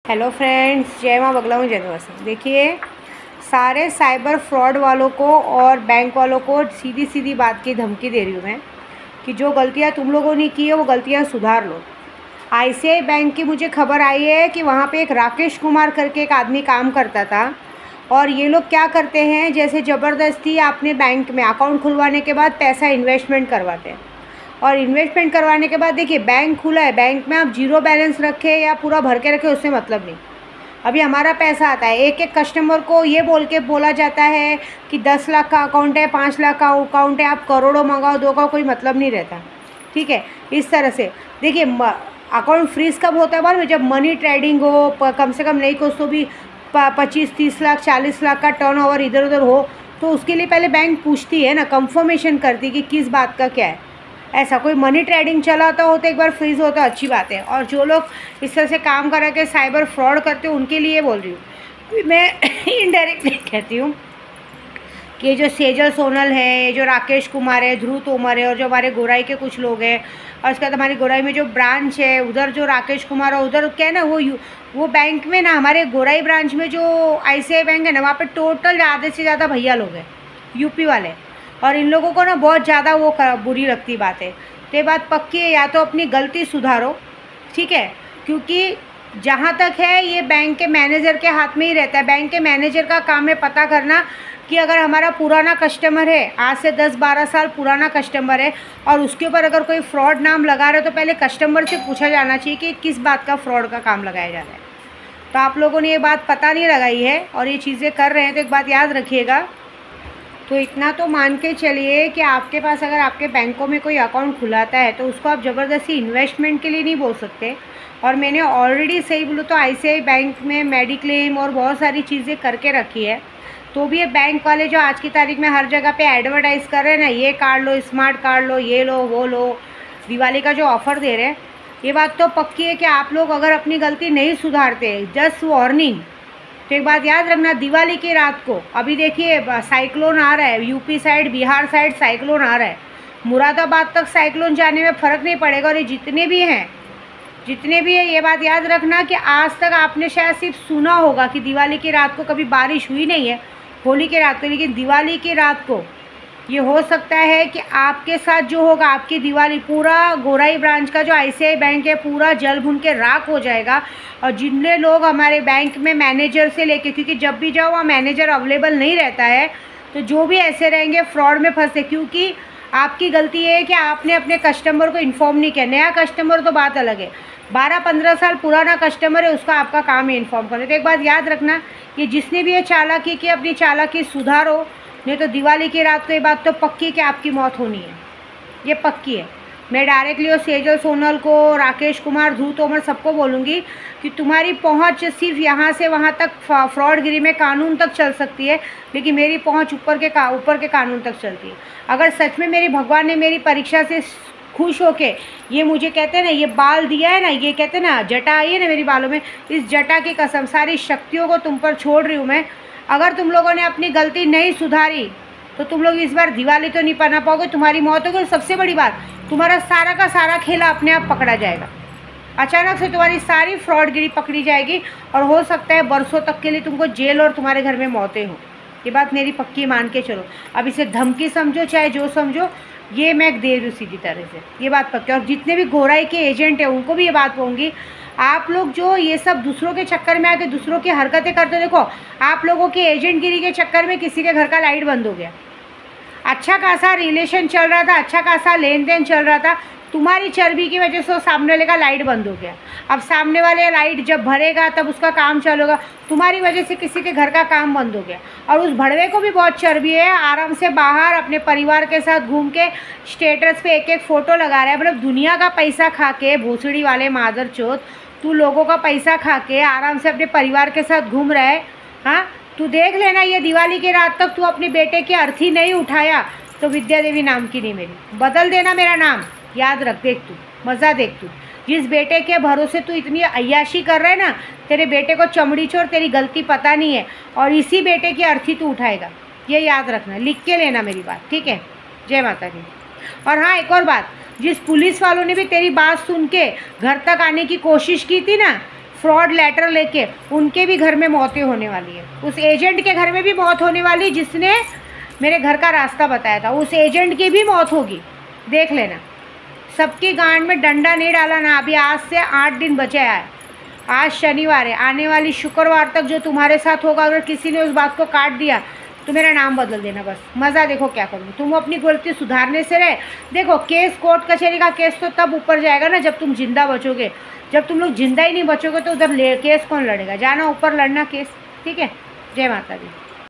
Hello friends, जय माँ बगला हूँ जयदवासी। देखिए, सारे साइबर फ्रॉड वालों को और बैंक वालों को सीधी सीधी बात की धमकी दे रही हूँ मैं कि जो गलतियाँ तुम लोगों ने की है वो गलतियाँ सुधार लो। आईसीआई बैंक की मुझे खबर आई है कि वहाँ पे एक राकेश कुमार करके एक आदमी काम करता था और ये लोग क्या करते हैं, जैसे ज़बरदस्ती आपने बैंक में अकाउंट खुलवाने के बाद पैसा इन्वेस्टमेंट करवाते हैं और इन्वेस्टमेंट करवाने के बाद देखिए बैंक खुला है, बैंक में आप जीरो बैलेंस रखें या पूरा भर के रखें उससे मतलब नहीं। अभी हमारा पैसा आता है, एक एक कस्टमर को ये बोला जाता है कि 10 लाख का अकाउंट है, 5 लाख का अकाउंट है, आप करोड़ों मंगाओ दो का कोई मतलब नहीं रहता। ठीक है, इस तरह से देखिए अकाउंट फ्रीज कब होता है मालूम है? जब मनी ट्रेडिंग हो, कम से कम नहीं कुछ तो भी 25-30 लाख 40 लाख का टर्नओवर इधर उधर हो, तो उसके लिए पहले बैंक पूछती है ना, कंफर्मेशन करती कि किस बात का क्या है। ऐसा कोई मनी ट्रेडिंग चलाता हो तो एक बार फ्रीज हो तो अच्छी बात है। और जो लोग इस तरह से काम करा के साइबर फ्रॉड करते हैं उनके लिए बोल रही हूँ मैं इनडायरेक्टली कहती हूँ कि जो सेजल सोनल है, ये जो राकेश कुमार है, ध्रुव तोमर है और जो हमारे गोराई के कुछ लोग हैं, और उसके बाद हमारी गोराई में जो ब्रांच है उधर जो राकेश कुमार है, उधर क्या है ना, वो बैंक में ना, हमारे गोराई ब्रांच में जो आईसीआई बैंक है ना, वहाँ पे टोटल आधे से ज़्यादा भैया लोग हैं यूपी वाले, और इन लोगों को ना बहुत ज़्यादा वो बुरी लगती बात है। तो ये बात पक्की है, या तो अपनी गलती सुधारो, ठीक है, क्योंकि जहाँ तक है ये बैंक के मैनेजर के हाथ में ही रहता है। बैंक के मैनेजर का काम है पता करना कि अगर हमारा पुराना कस्टमर है, आज से 10-12 साल पुराना कस्टमर है और उसके ऊपर अगर कोई फ्रॉड नाम लगा रहे हो तो पहले कस्टमर से पूछा जाना चाहिए कि किस बात का फ्रॉड का काम लगाया जा रहा है। तो आप लोगों ने ये बात पता नहीं लगाई है और ये चीज़ें कर रहे हैं, तो एक बात याद रखिएगा। तो इतना तो मान के चलिए कि आपके पास अगर आपके बैंकों में कोई अकाउंट खुलाता है तो उसको आप ज़बरदस्ती इन्वेस्टमेंट के लिए नहीं बोल सकते। और मैंने ऑलरेडी सही बोलूँ तो आईसीआई बैंक में मेडिक्लेम और बहुत सारी चीज़ें करके रखी है, तो भी ये बैंक वाले जो आज की तारीख में हर जगह पे एडवर्टाइज़ कर रहे हैं ना, ये कार्ड लो, स्मार्ट कार्ड लो, ये लो वो लो, दिवाली का जो ऑफ़र दे रहे हैं, ये बात तो पक्की है कि आप लोग अगर अपनी गलती नहीं सुधारते, जस्ट वार्निंग। तो एक बात याद रखना, दिवाली की रात को अभी देखिए साइक्लोन आ रहा है, UP side Bihar side cyclone आ रहा है, मुरादाबाद तक साइक्लोन जाने में फ़र्क नहीं पड़ेगा। और ये जितने भी हैं ये बात याद रखना कि आज तक आपने शायद सिर्फ सुना होगा कि दिवाली की रात को कभी बारिश हुई नहीं है, होली की रात को, लेकिन दिवाली की रात को ये हो सकता है कि आपके साथ जो होगा, आपकी दिवाली, पूरा गोराई ब्रांच का जो आईसीआई बैंक है पूरा जल भुन के राख हो जाएगा। और जितने लोग हमारे बैंक में मैनेजर से लेके, क्योंकि जब भी जाओ वहाँ मैनेजर अवेलेबल नहीं रहता है, तो जो भी ऐसे रहेंगे फ्रॉड में फंसे, क्योंकि आपकी गलती है कि आपने अपने कस्टमर को इन्फॉर्म नहीं किया। नया कस्टमर तो बात अलग है, 12-15 साल पुराना कस्टमर है, उसका आपका काम है इन्फॉर्म करना। तो एक बात याद रखना कि जिसने भी ये चालाकी की, अपनी चालाकी सुधारो, नहीं तो दिवाली की रात को ये बात तो पक्की है कि आपकी मौत होनी है, ये पक्की है। मैं डायरेक्टली और सेजल सोनल को, राकेश कुमार, ध्रुव तोमर सबको बोलूँगी कि तुम्हारी पहुंच सिर्फ यहाँ से वहाँ तक फ्रॉडगिरी में कानून तक चल सकती है, लेकिन मेरी पहुंच ऊपर के कानून तक चलती है। अगर सच में मेरी भगवान ने मेरी परीक्षा से खुश होके ये मुझे कहते हैं ना, ये बाल दिया है ना, ये कहते हैं ना जटा आई है ना मेरी बालों में, इस जटा की कसम सारी शक्तियों को तुम पर छोड़ रही हूँ मैं। अगर तुम लोगों ने अपनी गलती नहीं सुधारी तो तुम लोग इस बार दिवाली तो नहीं मना पाओगे, तुम्हारी मौत होगी। और सबसे बड़ी बात, तुम्हारा सारा का सारा खेला अपने आप पकड़ा जाएगा। अचानक से तुम्हारी सारी फ्रॉडगिरी पकड़ी जाएगी और हो सकता है बरसों तक के लिए तुमको जेल और तुम्हारे घर में मौतें हों। ये बात मेरी पक्की मान के चलो। अब इसे धमकी समझो चाहे जो समझो, ये मैं दे रही हूँ सीधी तरह से, ये बात पक्की। और जितने भी गोराई के एजेंट हैं उनको भी ये बात कहूँगी, आप लोग जो ये सब दूसरों के चक्कर में आके दूसरों की हरकतें करते हो, देखो आप लोगों के एजेंटगिरी के चक्कर में किसी के घर का लाइट बंद हो गया, अच्छा खासा रिलेशन चल रहा था, अच्छा खासा लेन देन चल रहा था, तुम्हारी चर्बी की वजह से सामने वाले का लाइट बंद हो गया। अब सामने वाले लाइट जब भरेगा तब उसका काम चलेगा, तुम्हारी वजह से किसी के घर का काम बंद हो गया। और उस भड़वे को भी बहुत चर्बी है, आराम से बाहर अपने परिवार के साथ घूम के स्टेटस पे एक एक फ़ोटो लगा रहा है। मतलब दुनिया का पैसा खा के, भोसड़ी वाले मादर चोत, तू लोगों का पैसा खा के आराम से अपने परिवार के साथ घूम रहा है। हाँ, तू देख लेना, ये दिवाली की रात तक तू अपने बेटे की अर्थी नहीं उठाया तो विद्या देवी नाम की नहीं मेरी, बदल देना मेरा नाम, याद रख। देख तू मज़ा देख, तू जिस बेटे के भरोसे तू इतनी अय्याशी कर रहा है ना, तेरे बेटे को चमड़ी चोर, तेरी गलती पता नहीं है, और इसी बेटे की अर्थी तू उठाएगा, ये याद रखना, लिख के लेना मेरी बात, ठीक है। जय माता दी। और हाँ, एक और बात, जिस पुलिस वालों ने भी तेरी बात सुन के घर तक आने की कोशिश की थी ना, फ्रॉड लेटर लेके उनके भी घर में मौतें होने वाली है। उस एजेंट के घर में भी मौत होने वाली जिसने मेरे घर का रास्ता बताया था, उस एजेंट की भी मौत होगी, देख लेना। सबकी गांड में डंडा नहीं डाला ना। अभी आज से 8 दिन बचे हैं। आज शनिवार है, आने वाली शुक्रवार तक जो तुम्हारे साथ होगा, अगर किसी ने उस बात को काट दिया तो मेरा नाम बदल देना बस। मज़ा देखो क्या करूँ। तुम अपनी गलती सुधारने से रहे। देखो केस, कोर्ट कचहरी का केस तो तब ऊपर जाएगा ना जब तुम जिंदा बचोगे। जब तुम लोग जिंदा ही नहीं बचोगे तो उधर केस कौन लड़ेगा। जाना ऊपर लड़ना केस, ठीक है। जय माता दी।